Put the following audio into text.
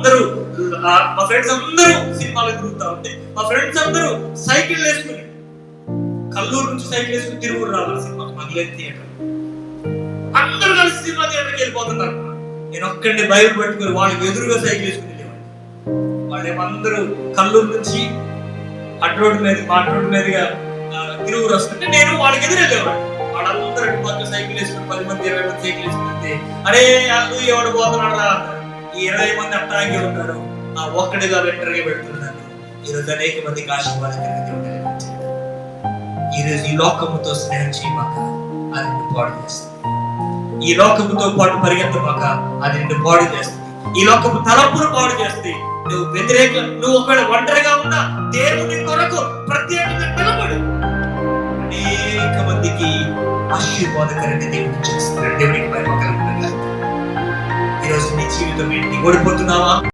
అందరూ మా ఫ్రెండ్స్ అందరూ సినిమాలు తిరుగుతా ఉంటే, మా ఫ్రెండ్స్ అందరూ సైకిల్ వేసుకుని కల్లూరు నుంచి సైకిల్ వేసుకుని తిరుగురు రావాలి సినిమాకి. మగిలేదు థియేటర్, అందరూ కలిసి సినిమా థియేటర్కి వెళ్ళిపోతున్నారు. నేను ఒక్కడిని బైబిల్ పట్టుకుని వాళ్ళకి ఎదురుగా సైకిల్ వేసుకుని వెళ్ళేవాడిని. వాళ్ళేమందరూ కల్లూరు నుంచి అటు రోడ్డు మీదుగా తిరుగురు వస్తుంటే నేను వాళ్ళకి ఎదురు వెళ్ళేవాడిని. వాళ్ళందరూ అటు పక్క సైకిల్ వేసుకుని 10 మంది 20 మంది సైకిల్ వేసుకుంటే, అరే అల్లు ఎవడు పోతున్నాడు రా, ఈ 20 మంది అట్టాగే ఉన్నారు, ఆ ఒక్కడిగా వెంటనే పెడుతున్నాను. ఈరోజు అనేక మందికి ఆశీర్వాదకరంగా ఉండేది. ఈరోజు ఈ లోకముతో స్నేహం చేయమాక, అది నిన్ను పాడు చేస్తుంది. ఈ లోకముతో పాటు పరిగెత్తమాక, అది నిన్ను పాడు చేస్తుంది. ఈ లోకము తలంపును పాడు చేస్తుంది. నువ్వు ఒకవేళ ఒంటరిగా ఉన్నా దేవుని కొరకు ప్రత్యేకంగా నిలబడు. అనేక మందికి ఆశీర్వాదకరంగా దేవుడు చేస్తున్నాడు. దేవునికి భయపడగలుగుతున్నాడు. ఈరోజు నీ జీవితం ఏంటి? ఓడిపోతున్నావా?